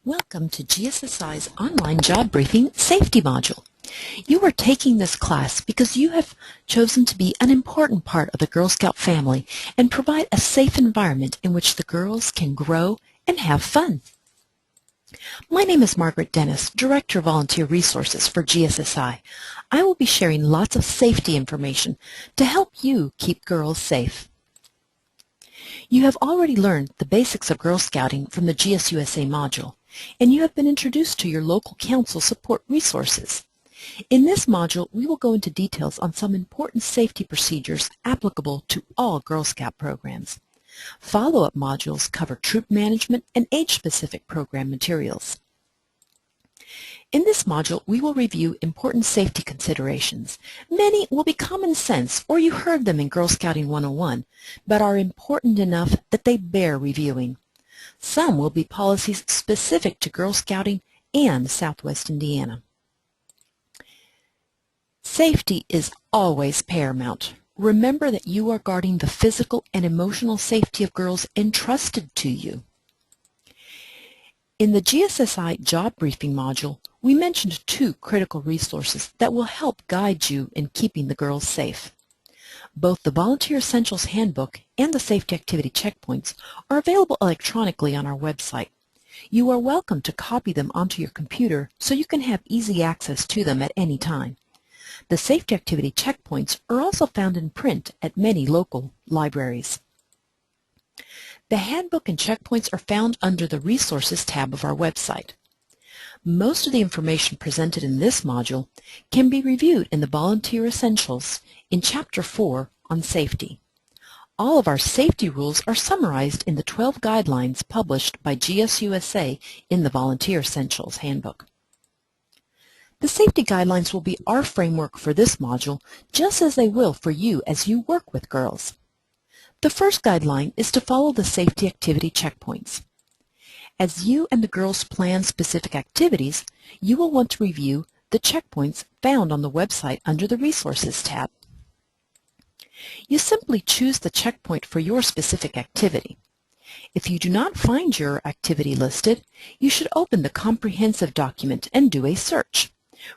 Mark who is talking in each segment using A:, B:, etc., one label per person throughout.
A: Welcome to GSSI's online job briefing safety module. You are taking this class because you have chosen to be an important part of the Girl Scout family and provide a safe environment in which the girls can grow and have fun. My name is Margaret Dennis, Director of Volunteer Resources for GSSI. I will be sharing lots of safety information to help you keep girls safe. You have already learned the basics of Girl Scouting from the GSUSA module, and you have been introduced to your local council support resources. In this module, we will go into details on some important safety procedures applicable to all Girl Scout programs. Follow-up modules cover troop management and age-specific program materials. In this module, we will review important safety considerations. Many will be common sense, or you heard them in Girl Scouting 101, but are important enough that they bear reviewing. Some will be policies specific to Girl Scouting and Southwest Indiana. Safety is always paramount. Remember that you are guarding the physical and emotional safety of girls entrusted to you. In the GSSI job briefing module, we mentioned two critical resources that will help guide you in keeping the girls safe. Both the Volunteer Essentials Handbook and the Safety Activity Checkpoints are available electronically on our website. You are welcome to copy them onto your computer so you can have easy access to them at any time. The Safety Activity Checkpoints are also found in print at many local libraries. The handbook and checkpoints are found under the Resources tab of our website. Most of the information presented in this module can be reviewed in the Volunteer Essentials in Chapter 4 on Safety. All of our safety rules are summarized in the 12 guidelines published by GSUSA in the Volunteer Essentials Handbook. The safety guidelines will be our framework for this module, just as they will for you as you work with girls. The first guideline is to follow the safety activity checkpoints. As you and the girls plan specific activities, you will want to review the checkpoints found on the website under the Resources tab. You simply choose the checkpoint for your specific activity. If you do not find your activity listed, you should open the comprehensive document and do a search.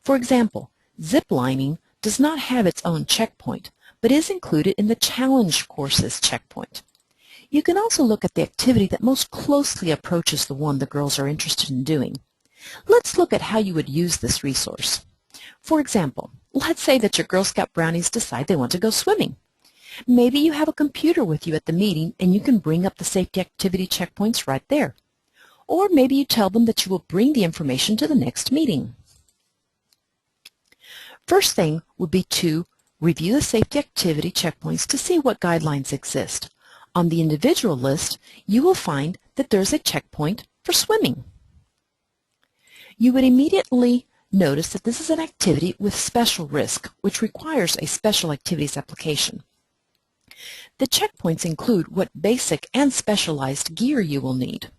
A: For example, zip lining does not have its own checkpoint, but is included in the Challenge Courses checkpoint. You can also look at the activity that most closely approaches the one the girls are interested in doing. Let's look at how you would use this resource. For example, let's say that your Girl Scout brownies decide they want to go swimming. Maybe you have a computer with you at the meeting and you can bring up the safety activity checkpoints right there. Or maybe you tell them that you will bring the information to the next meeting. First thing would be to review the safety activity checkpoints to see what guidelines exist. On the individual list, you will find that there's a checkpoint for swimming. You would immediately notice that this is an activity with special risk, which requires a special activities application. The checkpoints include what basic and specialized gear you will need.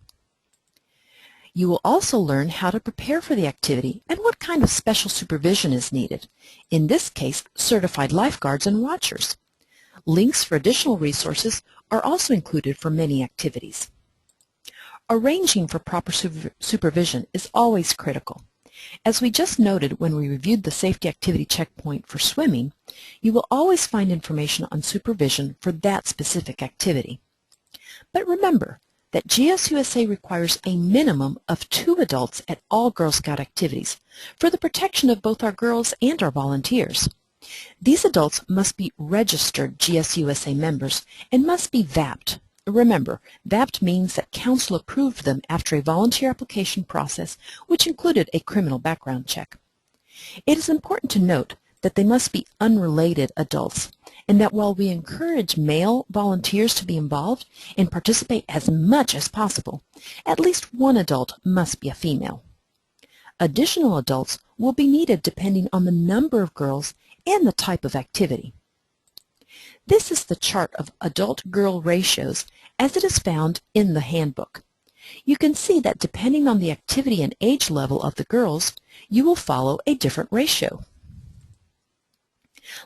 A: You will also learn how to prepare for the activity and what kind of special supervision is needed. In this case, certified lifeguards and watchers. Links for additional resources are also included for many activities. Arranging for proper supervision is always critical. As we just noted when we reviewed the safety activity checkpoint for swimming, you will always find information on supervision for that specific activity. But remember that GSUSA requires a minimum of 2 adults at all Girl Scout activities for the protection of both our girls and our volunteers. These adults must be registered GSUSA members and must be VAP'd. Remember, VAP'd means that council approved them after a volunteer application process which included a criminal background check. It is important to note that they must be unrelated adults, and that while we encourage male volunteers to be involved and participate as much as possible, at least one adult must be a female. Additional adults will be needed depending on the number of girls and the type of activity. This is the chart of adult-girl ratios as it is found in the handbook. You can see that depending on the activity and age level of the girls, you will follow a different ratio.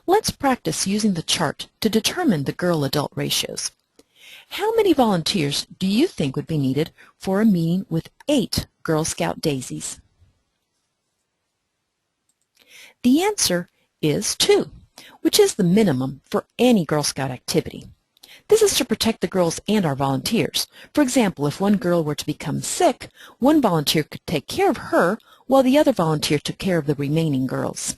A: Let's practice using the chart to determine the girl-adult ratios. How many volunteers do you think would be needed for a meeting with 8 Girl Scout daisies? The answer is 2, which is the minimum for any Girl Scout activity. This is to protect the girls and our volunteers. For example, if one girl were to become sick, one volunteer could take care of her while the other volunteer took care of the remaining girls.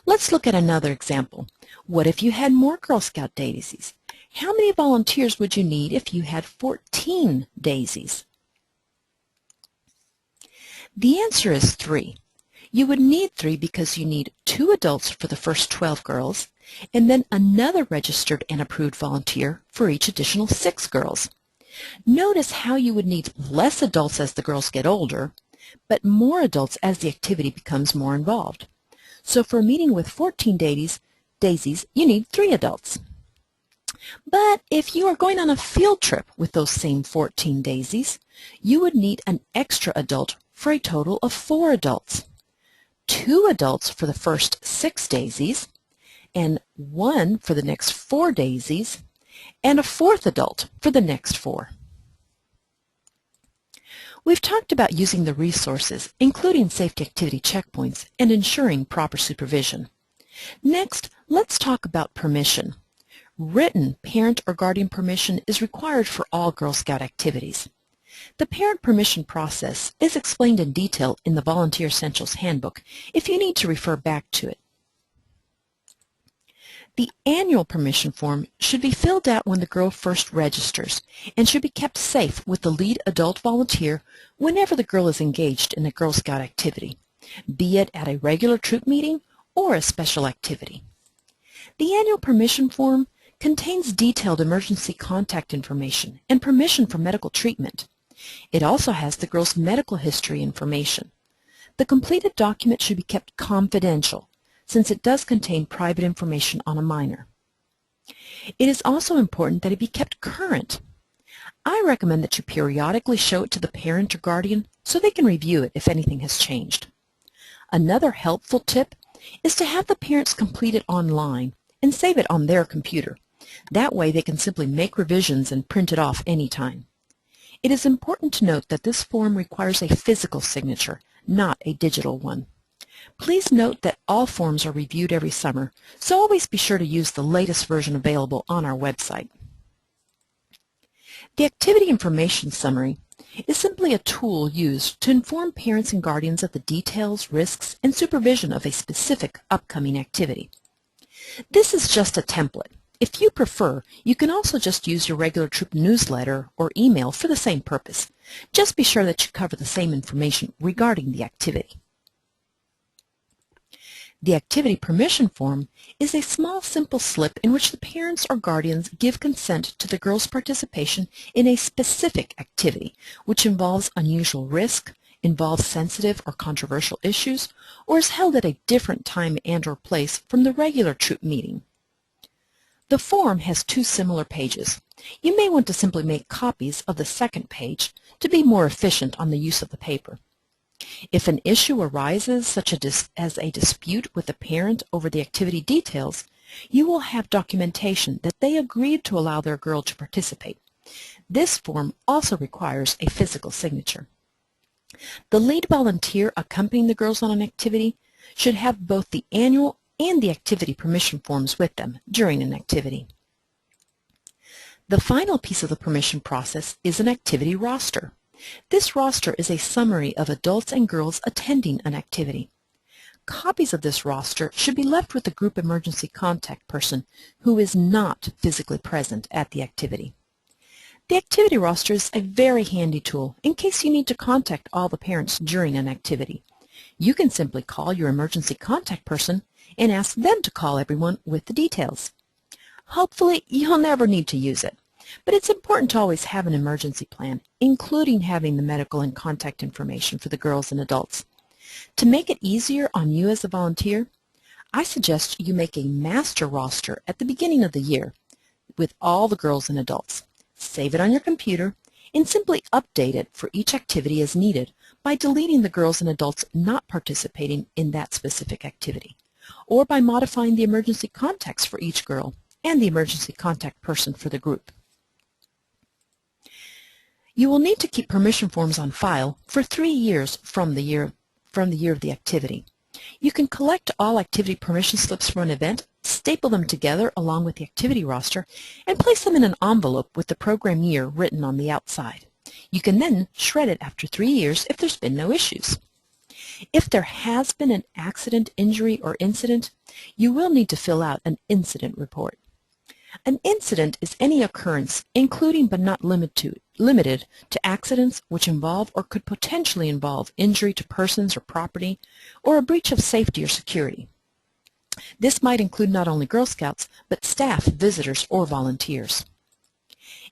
A: Let's look at another example. What if you had more Girl Scout daisies? How many volunteers would you need if you had 14 daisies? The answer is 3. You would need 3 because you need 2 adults for the first 12 girls, and then another registered and approved volunteer for each additional 6 girls. Notice how you would need less adults as the girls get older, but more adults as the activity becomes more involved. So for a meeting with 14 daisies, you need 3 adults. But if you are going on a field trip with those same 14 daisies, you would need an extra adult for a total of 4 adults. 2 adults for the first 6 daisies, and 1 for the next 4 daisies, and a 4th adult for the next 4. We've talked about using the resources, including safety activity checkpoints, and ensuring proper supervision. Next, let's talk about permission. Written parent or guardian permission is required for all Girl Scout activities. The parent permission process is explained in detail in the Volunteer Essentials Handbook if you need to refer back to it. The annual permission form should be filled out when the girl first registers and should be kept safe with the lead adult volunteer whenever the girl is engaged in a Girl Scout activity, be it at a regular troop meeting or a special activity. The annual permission form contains detailed emergency contact information and permission for medical treatment. It also has the girl's medical history information. The completed document should be kept confidential, since it does contain private information on a minor. It is also important that it be kept current. I recommend that you periodically show it to the parent or guardian so they can review it if anything has changed. Another helpful tip is to have the parents complete it online and save it on their computer. That way they can simply make revisions and print it off anytime. It is important to note that this form requires a physical signature, not a digital one. Please note that all forms are reviewed every summer, so always be sure to use the latest version available on our website. The Activity Information Summary is simply a tool used to inform parents and guardians of the details, risks, and supervision of a specific upcoming activity. This is just a template. If you prefer, you can also just use your regular troop newsletter or email for the same purpose. Just be sure that you cover the same information regarding the activity. The Activity Permission Form is a small, simple slip in which the parents or guardians give consent to the girl's participation in a specific activity, which involves unusual risk, involves sensitive or controversial issues, or is held at a different time and/or place from the regular troop meeting. The form has 2 similar pages. You may want to simply make copies of the second page to be more efficient on the use of the paper. If an issue arises, such as a dispute with a parent over the activity details, you will have documentation that they agreed to allow their girl to participate. This form also requires a physical signature. The lead volunteer accompanying the girls on an activity should have both the annual and the activity permission forms with them during an activity. The final piece of the permission process is an activity roster. This roster is a summary of adults and girls attending an activity. Copies of this roster should be left with the group emergency contact person who is not physically present at the activity. The activity roster is a very handy tool in case you need to contact all the parents during an activity. You can simply call your emergency contact person and ask them to call everyone with the details. Hopefully, you'll never need to use it, but it's important to always have an emergency plan, including having the medical and contact information for the girls and adults. To make it easier on you as a volunteer, I suggest you make a master roster at the beginning of the year with all the girls and adults. Save it on your computer and simply update it for each activity as needed by deleting the girls and adults not participating in that specific activity, or by modifying the emergency contacts for each girl and the emergency contact person for the group. You will need to keep permission forms on file for 3 years from the year of the activity. You can collect all activity permission slips from an event, staple them together along with the activity roster, and place them in an envelope with the program year written on the outside. You can then shred it after 3 years if there's been no issues. If there has been an accident, injury, or incident, you will need to fill out an incident report. An incident is any occurrence, including but not limited to accidents which involve or could potentially involve injury to persons or property, or a breach of safety or security. This might include not only Girl Scouts, but staff, visitors, or volunteers.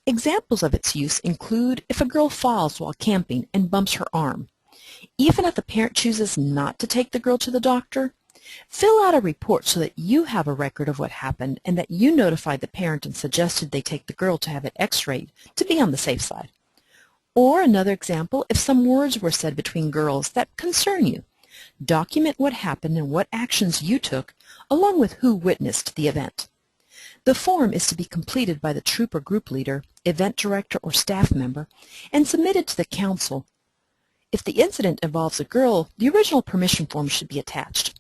A: Examples of its use include if a girl falls while camping and bumps her arm. Even if the parent chooses not to take the girl to the doctor, fill out a report so that you have a record of what happened and that you notified the parent and suggested they take the girl to have it x-rayed to be on the safe side. Or another example, if some words were said between girls that concern you, document what happened and what actions you took, along with who witnessed the event. The form is to be completed by the troop or group leader, event director, or staff member, and submitted to the council. If the incident involves a girl, the original permission form should be attached.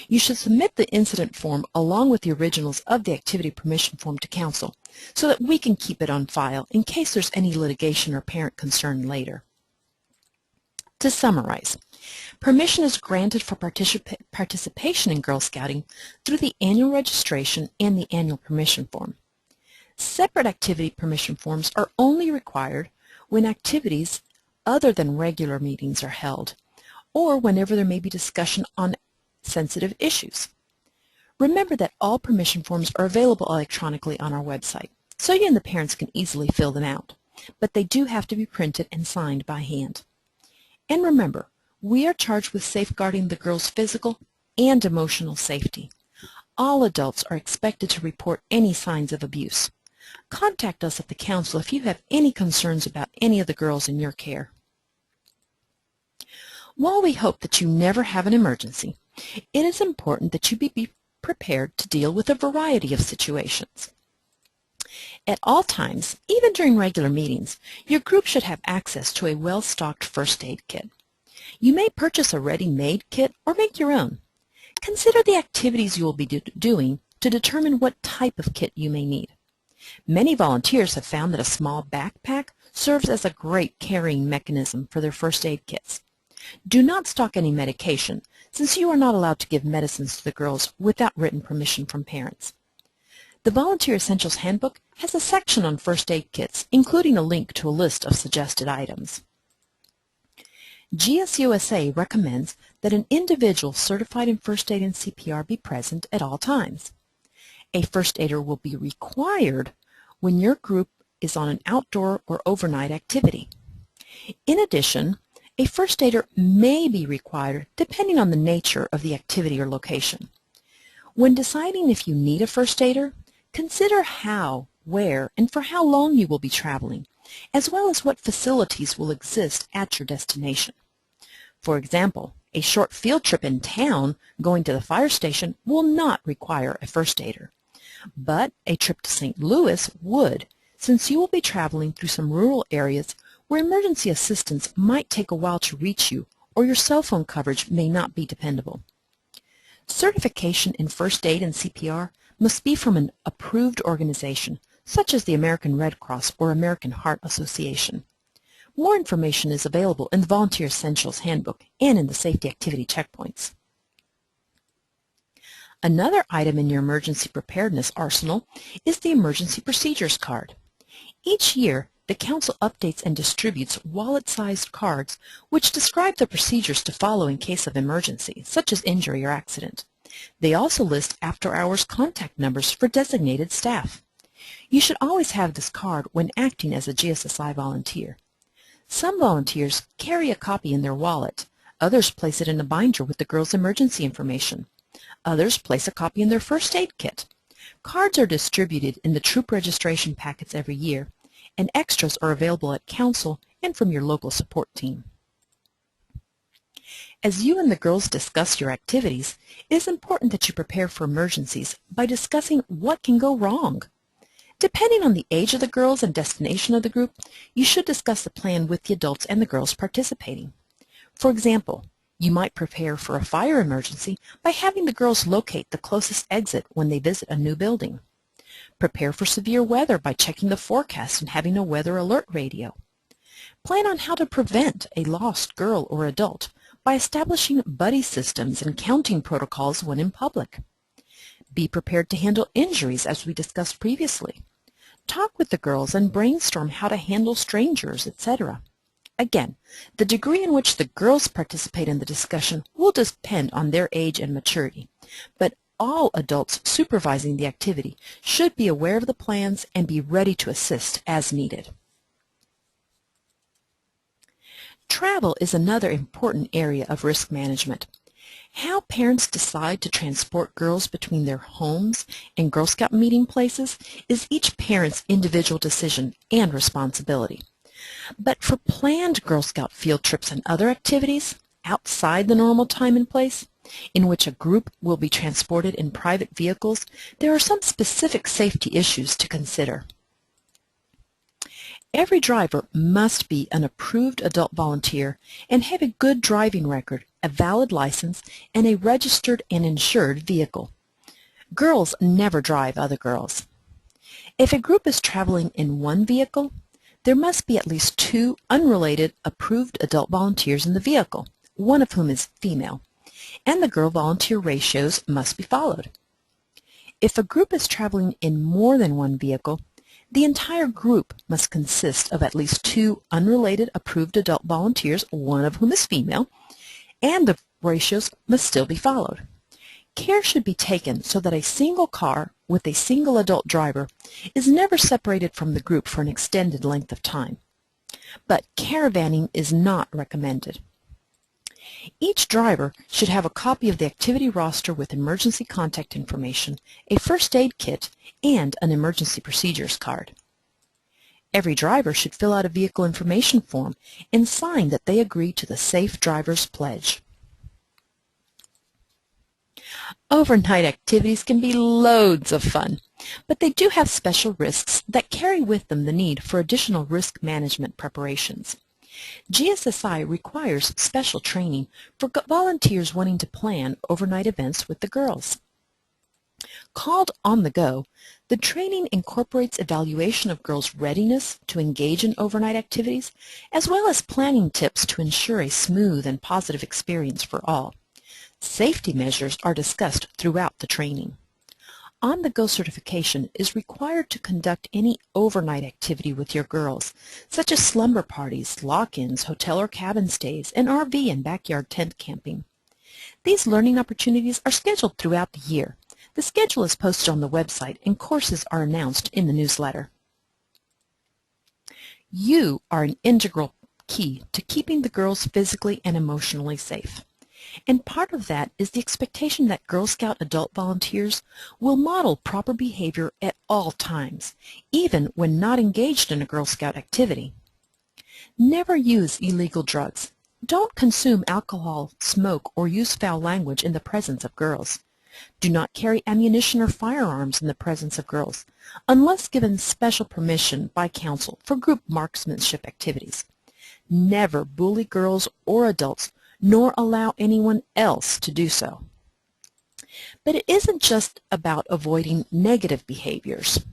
A: You should submit the incident form along with the originals of the activity permission form to council so that we can keep it on file in case there's any litigation or parent concern later. To summarize, permission is granted for participation in Girl Scouting through the annual registration and the annual permission form. Separate activity permission forms are only required when activities other than regular meetings are held, or whenever there may be discussion on sensitive issues. Remember that all permission forms are available electronically on our website, so you and the parents can easily fill them out, but they do have to be printed and signed by hand. And remember, we are charged with safeguarding the girls' physical and emotional safety. All adults are expected to report any signs of abuse. Contact us at the council if you have any concerns about any of the girls in your care. While we hope that you never have an emergency, it is important that you be prepared to deal with a variety of situations. At all times, even during regular meetings, your group should have access to a well-stocked first aid kit. You may purchase a ready-made kit or make your own. Consider the activities you will be doing to determine what type of kit you may need. Many volunteers have found that a small backpack serves as a great carrying mechanism for their first aid kits. Do not stock any medication, since you are not allowed to give medicines to the girls without written permission from parents. The Volunteer Essentials Handbook has a section on first aid kits, including a link to a list of suggested items. GSUSA recommends that an individual certified in first aid and CPR be present at all times. A first aider will be required when your group is on an outdoor or overnight activity. In addition, a first aider may be required depending on the nature of the activity or location. When deciding if you need a first aider, consider how, where, and for how long you will be traveling, as well as what facilities will exist at your destination. For example, a short field trip in town going to the fire station will not require a first aider, but a trip to St. Louis would, since you will be traveling through some rural areas where emergency assistance might take a while to reach you or your cell phone coverage may not be dependable. Certification in first aid and CPR must be from an approved organization, such as the American Red Cross or American Heart Association. More information is available in the Volunteer Essentials Handbook and in the Safety Activity Checkpoints. Another item in your emergency preparedness arsenal is the Emergency Procedures Card. Each year, the Council updates and distributes wallet-sized cards which describe the procedures to follow in case of emergency, such as injury or accident. They also list after-hours contact numbers for designated staff. You should always have this card when acting as a GSSI volunteer. Some volunteers carry a copy in their wallet. Others place it in a binder with the girls' emergency information. Others place a copy in their first aid kit. Cards are distributed in the troop registration packets every year, and extras are available at council and from your local support team. As you and the girls discuss your activities, it is important that you prepare for emergencies by discussing what can go wrong. Depending on the age of the girls and destination of the group, you should discuss the plan with the adults and the girls participating. For example, you might prepare for a fire emergency by having the girls locate the closest exit when they visit a new building. Prepare for severe weather by checking the forecast and having a weather alert radio. Plan on how to prevent a lost girl or adult by establishing buddy systems and counting protocols when in public. Be prepared to handle injuries as we discussed previously. Talk with the girls and brainstorm how to handle strangers, etc. Again, the degree in which the girls participate in the discussion will depend on their age and maturity, but all adults supervising the activity should be aware of the plans and be ready to assist as needed. Travel is another important area of risk management. How parents decide to transport girls between their homes and Girl Scout meeting places is each parent's individual decision and responsibility. But for planned Girl Scout field trips and other activities outside the normal time and place, in which a group will be transported in private vehicles, there are some specific safety issues to consider. Every driver must be an approved adult volunteer and have a good driving record, a valid license, and a registered and insured vehicle. Girls never drive other girls. If a group is traveling in one vehicle, there must be at least 2 unrelated approved adult volunteers in the vehicle, one of whom is female, and the girl-volunteer ratios must be followed. If a group is traveling in more than one vehicle, the entire group must consist of at least 2 unrelated approved adult volunteers, one of whom is female, and the ratios must still be followed. Care should be taken so that a single car with a single adult driver is never separated from the group for an extended length of time. But caravanning is not recommended. Each driver should have a copy of the activity roster with emergency contact information, a first aid kit, and an emergency procedures card. Every driver should fill out a vehicle information form and sign that they agree to the Safe Driver's Pledge. Overnight activities can be loads of fun, but they do have special risks that carry with them the need for additional risk management preparations. GSSI requires special training for volunteers wanting to plan overnight events with the girls. Called On the Go, the training incorporates evaluation of girls' readiness to engage in overnight activities, as well as planning tips to ensure a smooth and positive experience for all. Safety measures are discussed throughout the training. On-the-Go certification is required to conduct any overnight activity with your girls, such as slumber parties, lock-ins, hotel or cabin stays, and RV and backyard tent camping. These learning opportunities are scheduled throughout the year. The schedule is posted on the website and courses are announced in the newsletter. You are an integral key to keeping the girls physically and emotionally safe. And part of that is the expectation that Girl Scout adult volunteers will model proper behavior at all times, even when not engaged in a Girl Scout activity. Never use illegal drugs. Don't consume alcohol, smoke, or use foul language in the presence of girls. Do not carry ammunition or firearms in the presence of girls, unless given special permission by counsel for group marksmanship activities. Never bully girls or adults, nor allow anyone else to do so. But it isn't just about avoiding negative behaviors.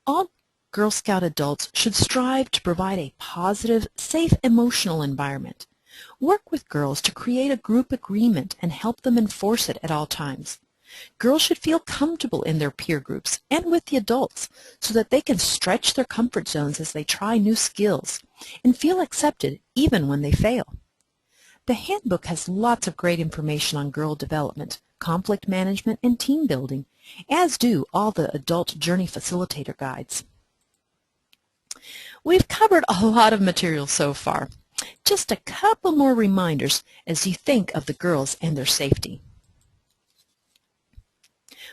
A: All Girl Scout adults should strive to provide a positive, safe emotional environment. Work with girls to create a group agreement and help them enforce it at all times. Girls should feel comfortable in their peer groups and with the adults so that they can stretch their comfort zones as they try new skills and feel accepted even when they fail. The handbook has lots of great information on girl development, conflict management, and team building, as do all the adult journey facilitator guides. We've covered a lot of material so far. Just a couple more reminders as you think of the girls and their safety.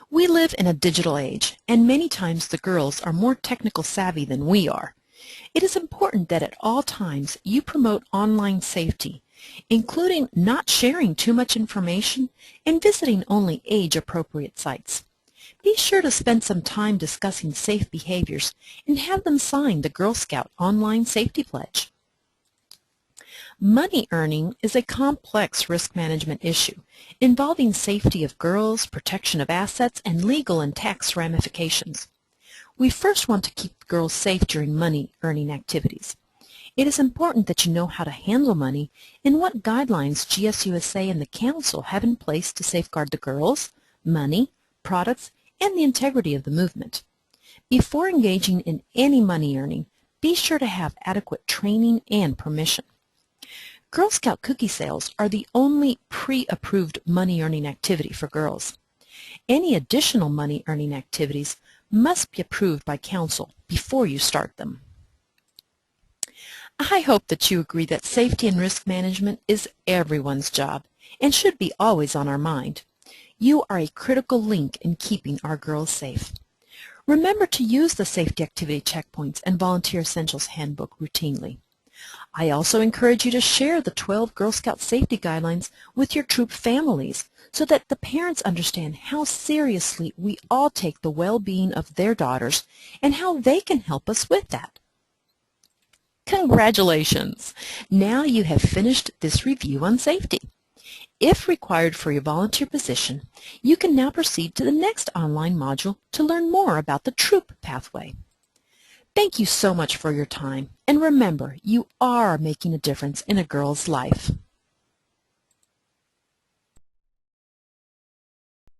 A: We live in a digital age, and many times the girls are more technical savvy than we are. It is important that at all times you promote online safety, including not sharing too much information and visiting only age-appropriate sites. Be sure to spend some time discussing safe behaviors and have them sign the Girl Scout Online Safety Pledge. Money earning is a complex risk management issue involving safety of girls, protection of assets, and legal and tax ramifications. We first want to keep girls safe during money earning activities. It is important that you know how to handle money and what guidelines GSUSA and the Council have in place to safeguard the girls, money, products, and the integrity of the movement. Before engaging in any money earning, be sure to have adequate training and permission. Girl Scout cookie sales are the only pre-approved money earning activity for girls. Any additional money earning activities must be approved by Council before you start them. I hope that you agree that safety and risk management is everyone's job and should be always on our mind. You are a critical link in keeping our girls safe. Remember to use the Safety Activity Checkpoints and Volunteer Essentials Handbook routinely. I also encourage you to share the 12 Girl Scout safety guidelines with your troop families so that the parents understand how seriously we all take the well-being of their daughters and how they can help us with that. Congratulations! Now you have finished this review on safety. If required for your volunteer position, you can now proceed to the next online module to learn more about the troop pathway. Thank you so much for your time, and remember, you are making a difference in a girl's life.